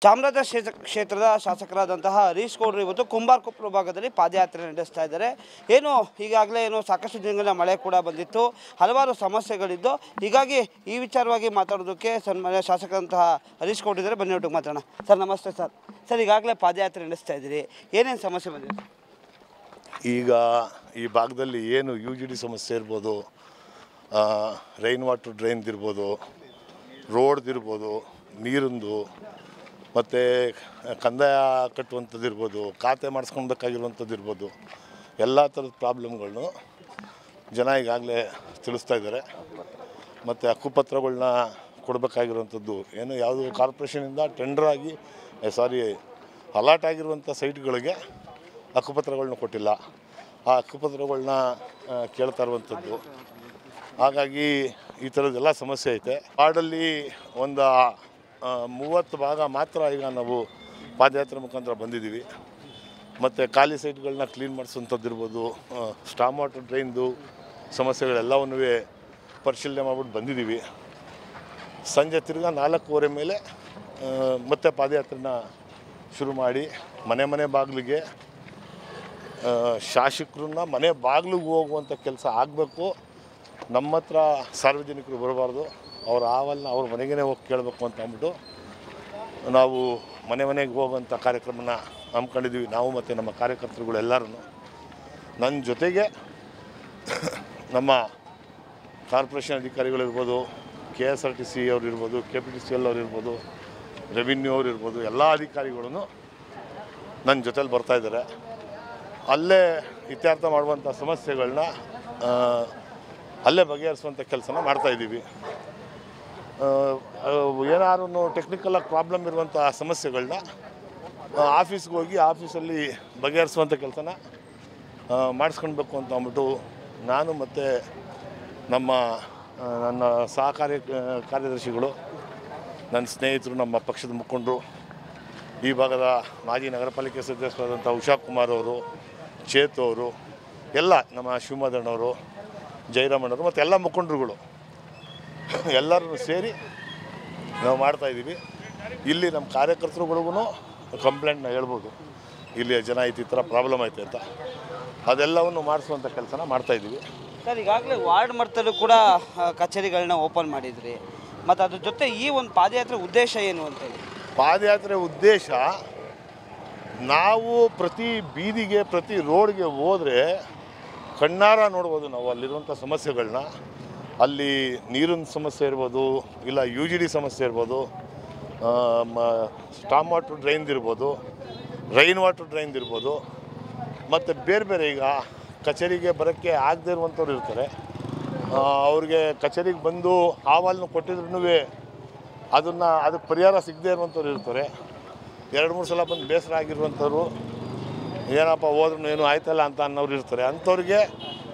ಚಾಮರಾಜ ಕ್ಷೇತ್ರದ ಶಾಸಕರಾದಂತಹ ಹರೀಶ್ ಗೌಡರು ಇವತ್ತು ಕುಂಬಾರಕೊಪ್ಪಲು ಭಾಗದಲ್ಲಿ ಪಾದಯಾತ್ರೆ ನಡೆಸ್ತಾ ಇದ್ದಾರೆ. ಈಗಾಗಲೇ ಸಾಕಷ್ಟು ದಿನಗಳ ಮಳೆ ಕೂಡ ಬಂದಿತ್ತು, ಹಲವಾರು ಸಮಸ್ಯೆಗಳಿದ್ದು, ಹೀಗಾಗಿ ಈ ವಿಚಾರವಾಗಿ ಮಾತಾಡೋದಕ್ಕೆ ಸನ್ಮಾನ್ಯ ಶಾಸಕರಂತಹ ಹರೀಶ್ ಗೌಡರು ಇದ್ದಾರೆ. ಬನ್ನಿ ಒಟ್ಟಿಗೆ ಮಾತಾಡೋಣ. ಸರ್ ನಮಸ್ತೆ. ಸರ್ ಈಗಾಗಲೇ ಪಾದಯಾತ್ರೆ ನಡೆಸ್ತಾ ಇದ್ದೀರಿ, ಏನೇನು ಸಮಸ್ಯೆ ಬಂದಿದೆ? ಈಗ ಈ ಭಾಗದಲ್ಲಿ ಏನು UGD ಸಮಸ್ಯೆ ಇರ್ಬೋದು, ರೈನ್ ವಾಟರ್ ಡ್ರೈನ್ದಿರ್ಬೋದು, ರೋಡ್ದಿರ್ಬೋದು, ನೀರಿಂದು, ಮತ್ತು ಕಂದಾಯ ಕಟ್ಟುವಂಥದ್ದು ಇರ್ಬೋದು, ಖಾತೆ ಮಾಡಿಸ್ಕೊಳ್ಬೇಕಾಗಿರುವಂಥದ್ದು ಇರ್ಬೋದು, ಎಲ್ಲ ಥರದ ಪ್ರಾಬ್ಲಮ್ಗಳನ್ನು ಜನ ಈಗಾಗಲೇ ತಿಳಿಸ್ತಾ ಇದ್ದಾರೆ. ಮತ್ತು ಹಕ್ಕುಪತ್ರಗಳನ್ನ ಕೊಡಬೇಕಾಗಿರುವಂಥದ್ದು ಯಾವುದು ಕಾರ್ಪೊರೇಷನಿಂದ ಟೆಂಡರಾಗಿ ಅಲಾಟ್ ಆಗಿರುವಂಥ ಸೈಟ್ಗಳಿಗೆ ಹಕ್ಕುಪತ್ರಗಳನ್ನ ಕೊಟ್ಟಿಲ್ಲ. ಆ ಹಕ್ಕುಪತ್ರಗಳನ್ನ ಕೇಳ್ತಾ ಇರುವಂಥದ್ದು. ಹಾಗಾಗಿ ಈ ಥರದ್ದೆಲ್ಲ ಸಮಸ್ಯೆ ಐತೆ. ವಾರ್ಡಲ್ಲಿ ಒಂದು 30 ಭಾಗ ಮಾತ್ರ ಈಗ ನಾವು ಪಾದಯಾತ್ರೆ ಮುಖಾಂತರ ಬಂದಿದ್ದೀವಿ. ಮತ್ತು ಖಾಲಿ ಸೈಟ್ಗಳನ್ನ ಕ್ಲೀನ್ ಮಾಡಿಸುವಂಥದ್ದು ಇರ್ಬೋದು, ಸ್ಟಾಮ್ ವಾಟರ್ ಡ್ರೈನ್ದು ಸಮಸ್ಯೆಗಳೆಲ್ಲವನ್ನೂ ಪರಿಶೀಲನೆ ಮಾಡಿಬಿಟ್ಟು ಬಂದಿದ್ದೀವಿ. ಸಂಜೆ ತಿರ್ಗಾ 4:15 ಮೇಲೆ ಮತ್ತೆ ಪಾದಯಾತ್ರೆನ ಶುರು ಮಾಡಿ ಮನೆ ಬಾಗಿಲಿಗೆ ಶಾಸಕರನ್ನ ಮನೆ ಬಾಗಿಲಿಗೆ ಹೋಗುವಂಥ ಕೆಲಸ ಆಗಬೇಕು. ನಮ್ಮ ಹತ್ರ ಸಾರ್ವಜನಿಕರು ಬರಬಾರ್ದು, ಅವ್ರ ಆವಲ್ನ ಅವ್ರ ಮನೆಗೇ ಹೋಗಿ ಕೇಳಬೇಕು ಅಂತ ಅಂದ್ಬಿಟ್ಟು ನಾವು ಮನೆಗೆ ಹೋಗುವಂಥ ಕಾರ್ಯಕ್ರಮನ ಹಮ್ಮಿಕೊಂಡಿದ್ದೀವಿ. ನಾವು ಮತ್ತು ನಮ್ಮ ಕಾರ್ಯಕರ್ತರುಗಳು ಎಲ್ಲರೂ. ನನ್ನ ಜೊತೆಗೆ ನಮ್ಮ ಕಾರ್ಪೊರೇಷನ್ ಅಧಿಕಾರಿಗಳಿರ್ಬೋದು, KSRTC ಅವ್ರು ಇರ್ಬೋದು, KPTCL ಅವ್ರು ಇರ್ಬೋದು, ರೆವಿನ್ಯೂ ಅವ್ರು ಇರ್ಬೋದು, ಎಲ್ಲ ಅಧಿಕಾರಿಗಳೂ ನನ್ನ ಜೊತೇಲಿ ಬರ್ತಾಯಿದ್ದಾರೆ. ಅಲ್ಲೇ ಇತ್ಯರ್ಥ ಮಾಡುವಂಥ ಸಮಸ್ಯೆಗಳನ್ನ ಅಲ್ಲೇ ಬಗೆಹರಿಸುವಂಥ ಕೆಲಸನ ಮಾಡ್ತಾಯಿದ್ದೀವಿ. ಏನಾದ್ರು ಟೆಕ್ನಿಕಲಾಗಿ ಪ್ರಾಬ್ಲಮ್ ಇರುವಂಥ ಸಮಸ್ಯೆಗಳನ್ನ ಆಫೀಸ್ಗೆ ಹೋಗಿ ಆಫೀಸಲ್ಲಿ ಬಗೆಹರಿಸುವಂಥ ಕೆಲಸನ ಮಾಡಿಸ್ಕೊಳ್ಬೇಕು ಅಂತ ಅಂದ್ಬಿಟ್ಟು ನಾನು ಮತ್ತು ನನ್ನ ಕಾರ್ಯದರ್ಶಿಗಳು, ನನ್ನ ಸ್ನೇಹಿತರು, ನಮ್ಮ ಪಕ್ಷದ ಮುಖಂಡರು, ಈ ಭಾಗದ ಮಾಜಿ ನಗರ ಪಾಲಿಕೆ ಸದಸ್ಯರಾದಂಥ ಉಷಾ ಕುಮಾರ್ ಅವರು, ಚೇತು ಅವರು, ಎಲ್ಲ ನಮ್ಮ ಶಿವಮದಣ್ಣವರು, ಜಯರಾಮಣ್ಣವರು ಮತ್ತು ಎಲ್ಲ ಮುಖಂಡರುಗಳು ಎಲ್ಲರೂ ಸೇರಿ ನಾವು ಮಾಡ್ತಾಯಿದ್ದೀವಿ. ಇಲ್ಲಿ ನಮ್ಮ ಕಾರ್ಯಕರ್ತರುಗಳಿಗೂ ಕಂಪ್ಲೇಂಟ್ನ ಹೇಳ್ಬೋದು, ಇಲ್ಲಿ ಜನ ಐತಿ ಈ ಥರ ಪ್ರಾಬ್ಲಮ್ ಐತೆ ಅಂತ. ಅದೆಲ್ಲವನ್ನು ಮಾಡಿಸುವಂಥ ಕೆಲಸನ ಮಾಡ್ತಾಯಿದ್ದೀವಿ. ಸರ್ ಈಗಾಗಲೇ ವಾರ್ಡ್ ಮಟ್ಟದಲ್ಲೂ ಕೂಡ ಕಚೇರಿಗಳನ್ನ ಓಪನ್ ಮಾಡಿದ್ರಿ, ಮತ್ತು ಅದ್ರ ಜೊತೆ ಈ ಒಂದು ಪಾದಯಾತ್ರೆ ಉದ್ದೇಶ ಏನು ಅಂತೇಳಿ? ಪಾದಯಾತ್ರೆ ಉದ್ದೇಶ, ನಾವು ಪ್ರತಿ ಬೀದಿಗೆ ಪ್ರತಿ ರೋಡ್ಗೆ ಹೋದರೆ ಕಣ್ಣಾರ ನೋಡ್ಬೋದು ನಾವು ಅಲ್ಲಿರುವಂಥ ಸಮಸ್ಯೆಗಳನ್ನ. ಅಲ್ಲಿ ನೀರಿನ ಸಮಸ್ಯೆ ಇರ್ಬೋದು, ಇಲ್ಲ UGD ಸಮಸ್ಯೆ ಇರ್ಬೋದು, ಸ್ಟಾಮ್ ವಾಟರ್ ಡ್ರೈನ್ದಿರ್ಬೋದು, ರೈನ್ ವಾಟರ್ ಡ್ರೈನ್ದಿರ್ಬೋದು, ಮತ್ತು ಬೇರೆ ಈಗ ಕಚೇರಿಗೆ ಬರೋಕ್ಕೆ ಆಗದೇ ಇರುವಂಥವ್ರು ಇರ್ತಾರೆ. ಅವ್ರಿಗೆ ಕಚೇರಿಗೆ ಬಂದು ಅಹವಾಲನ್ನು ಕೊಟ್ಟಿದ್ರೂ ಅದಕ್ಕೆ ಪರಿಹಾರ ಸಿಗದೇ ಇರುವಂಥವ್ರು ಇರ್ತಾರೆ. 2-3 ಸಲ ಬಂದು ಬೇಸರ ಆಗಿರುವಂಥವ್ರು, ಏನಪ್ಪ ಹೋದ್ರೂ ಏನೂ ಆಯ್ತಲ್ಲ ಅಂತ ಅನ್ನೋರು ಇರ್ತಾರೆ. ಅಂಥವ್ರಿಗೆ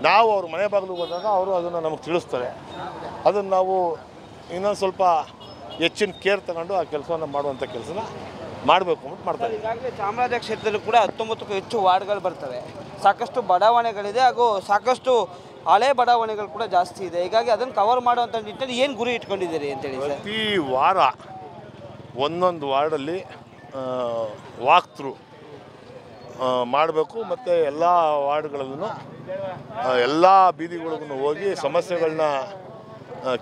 ನಾವು ಅವ್ರ ಮನೆ ಬಾಗಿಲಿಗೆ ಹೋದಾಗ ಅವರು ಅದನ್ನು ನಮಗೆ ತಿಳಿಸ್ತಾರೆ. ಅದನ್ನು ನಾವು ಇನ್ನೊಂದು ಸ್ವಲ್ಪ ಹೆಚ್ಚಿನ ಕೇರ್ ತಗೊಂಡು ಆ ಕೆಲಸವನ್ನು ಮಾಡುವಂಥ ಕೆಲಸನ ಮಾಡಬೇಕು ಅಂದ್ಬಿಟ್ಟು ಮಾಡ್ತಾರೆ. ಈಗಾಗಲೇ ಚಾಮರಾಜ ಕ್ಷೇತ್ರದಲ್ಲೂ ಕೂಡ 19ಕ್ಕೂ ಹೆಚ್ಚು ವಾರ್ಡ್ಗಳು ಬರ್ತವೆ, ಸಾಕಷ್ಟು ಬಡಾವಣೆಗಳಿದೆ, ಹಾಗೂ ಸಾಕಷ್ಟು ಹಳೆ ಬಡಾವಣೆಗಳು ಕೂಡ ಜಾಸ್ತಿ ಇದೆ. ಹೀಗಾಗಿ ಅದನ್ನು ಕವರ್ ಮಾಡುವಂಥ ನಿಟ್ಟಿನಲ್ಲಿ ಏನು ಗುರಿ ಇಟ್ಕೊಂಡಿದ್ದೀರಿ ಅಂತೇಳಿ? ಪ್ರತಿ ವಾರ ಒಂದೊಂದು ವಾರ್ಡಲ್ಲಿ ವಾಕ್ ಥ್ರೂ ಮಾಡಬೇಕು. ಮತ್ತು ಎಲ್ಲ ವಾರ್ಡ್ಗಳಲ್ಲೂ ಎಲ್ಲ ಬೀದಿಗಳಿಗೂ ಹೋಗಿ ಸಮಸ್ಯೆಗಳನ್ನ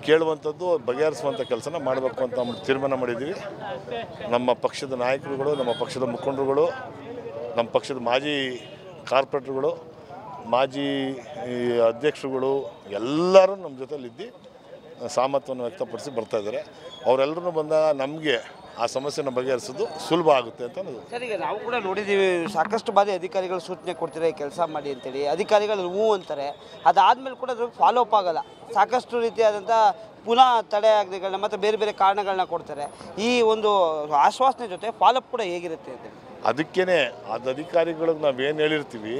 ಕೇಳುವಂಥದ್ದು, ಬಗೆಹರಿಸುವಂಥ ಕೆಲಸನ ಮಾಡಬೇಕು ಅಂತ ತೀರ್ಮಾನ ಮಾಡಿದ್ದೀವಿ. ನಮ್ಮ ಪಕ್ಷದ ನಾಯಕರುಗಳು, ನಮ್ಮ ಪಕ್ಷದ ಮುಖಂಡರುಗಳು, ನಮ್ಮ ಪಕ್ಷದ ಮಾಜಿ ಕಾರ್ಪೊರೇಟರ್ಗಳು, ಮಾಜಿ ಅಧ್ಯಕ್ಷರುಗಳು ಎಲ್ಲರೂ ನಮ್ಮ ಜೊತೆಲಿದ್ದು ಸಾಮರ್ಥ್ಯವನ್ನು ವ್ಯಕ್ತಪಡಿಸಿ ಬರ್ತಾಯಿದ್ದಾರೆ. ಅವರೆಲ್ಲರೂ ಬಂದಾಗ ನಮಗೆ ಆ ಸಮಸ್ಯೆನ ಬಗೆಹರಿಸೋದು ಸುಲಭ ಆಗುತ್ತೆ ಅಂತ ಅನ್ನೋದು. ಸರ್ ಈಗ ನಾವು ಕೂಡ ನೋಡಿದ್ದೀವಿ, ಸಾಕಷ್ಟು ಬಾರಿ ಅಧಿಕಾರಿಗಳು ಸೂಚನೆ ಕೊಡ್ತಾರೆ ಕೆಲಸ ಮಾಡಿ ಅಂತೇಳಿ, ಅಧಿಕಾರಿಗಳು ಹ್ಞೂ ಅಂತಾರೆ, ಅದಾದಮೇಲೆ ಕೂಡ ಅದ್ರ ಫಾಲೋ ಅಪ್ ಆಗೋಲ್ಲ. ಸಾಕಷ್ಟು ರೀತಿಯಾದಂಥ ಪುನಃ ತಡೆ ಆಗಲಿಗಳನ್ನ ಮತ್ತು ಬೇರೆ ಕಾರಣಗಳನ್ನ ಕೊಡ್ತಾರೆ. ಈ ಒಂದು ಆಶ್ವಾಸನೆ ಜೊತೆ ಫಾಲೋ ಅಪ್ ಕೂಡ ಹೇಗಿರುತ್ತೆ ಅಂತೇಳಿ? ಅದಕ್ಕೇ ಅದು ಅಧಿಕಾರಿಗಳಿಗೆ ನಾವೇನು ಹೇಳಿರ್ತೀವಿ,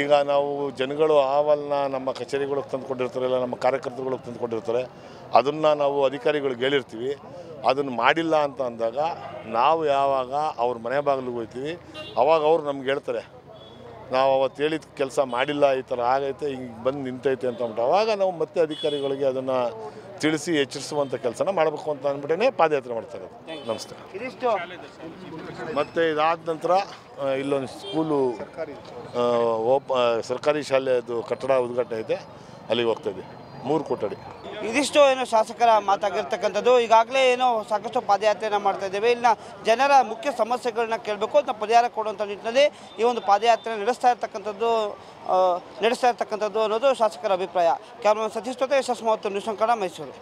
ಈಗ ನಾವು ಜನಗಳು ಅಹವಾಲನ್ನ ನಮ್ಮ ಕಚೇರಿಗಳಿಗೆ ತಂದುಕೊಂಡಿರ್ತಾರೆ, ಇಲ್ಲ ನಮ್ಮ ಕಾರ್ಯಕರ್ತರುಗಳಿಗೆ ತಂದುಕೊಂಡಿರ್ತಾರೆ, ಅದನ್ನು ನಾವು ಅಧಿಕಾರಿಗಳಿಗೆ ಹೇಳಿರ್ತೀವಿ. ಅದನ್ನು ಮಾಡಿಲ್ಲ ಅಂತ ಅಂದಾಗ ನಾವು ಯಾವಾಗ ಅವ್ರ ಮನೆ ಬಾಗಿಲಿಗೆ ಹೋಗ್ತೀವಿ, ಅವಾಗ ಅವ್ರು ನಮ್ಗೆ ಹೇಳ್ತಾರೆ, ನಾವು ಅವತ್ತು ಹೇಳಿದ ಕೆಲಸ ಮಾಡಿಲ್ಲ, ಈ ಥರ ಆಗೈತೆ, ಹಿಂಗೆ ಬಂದು ನಿಂತೈತೆ ಅಂತ ಅಂದ್ಬಿಟ್ಟು ಅವಾಗ ನಾವು ಮತ್ತೆ ಅಧಿಕಾರಿಗಳಿಗೆ ಅದನ್ನು ತಿಳಿಸಿ ಎಚ್ಚರಿಸುವಂಥ ಕೆಲಸನ ಮಾಡಬೇಕು ಅಂತ ಅಂದ್ಬಿಟ್ಟೇ ಪಾದಯಾತ್ರೆ ಮಾಡ್ತಾ ಇರೋದು. ನಮಸ್ಕಾರ. ಇದಿಷ್ಟು ಮತ್ತು ಇದಾದ ನಂತರ ಇಲ್ಲೊಂದು ಸ್ಕೂಲು ಸರ್ಕಾರಿ ಶಾಲೆಯದು ಕಟ್ಟಡ ಉದ್ಘಾಟನೆ ಐತೆ, ಅಲ್ಲಿಗೆ ಹೋಗ್ತಾಯಿದ್ದೆ. 3 ಕೊಠಡಿ. ಇದಿಷ್ಟು ಏನು ಶಾಸಕರ ಮಾತಾಗಿರ್ತಕ್ಕಂಥದ್ದು. ಈಗಾಗಲೇ ಏನೋ ಸಾಕಷ್ಟು ಪಾದಯಾತ್ರೆಯನ್ನು ಮಾಡ್ತಾ ಇದ್ದೇವೆ. ಇಲ್ಲಿನ ಜನರ ಮುಖ್ಯ ಸಮಸ್ಯೆಗಳನ್ನ ಕೇಳಬೇಕು ಅಂತ ಪರಿಹಾರ ಕೊಡುವಂಥ ನಿಟ್ಟಿನಲ್ಲಿ ಈ ಒಂದು ಪಾದಯಾತ್ರೆ ನಡೆಸ್ತಾ ಇರ್ತಕ್ಕಂಥದ್ದು ಅನ್ನೋದು ಶಾಸಕರ ಅಭಿಪ್ರಾಯ. ಕ್ಯಾಮರಾಮನ್ ಸತೀಶ್ ಜೊತೆ ಯಶಸ್ವಿ ನ್ಯೂಸ್ ಕನ್ನಡ, ಮೈಸೂರು.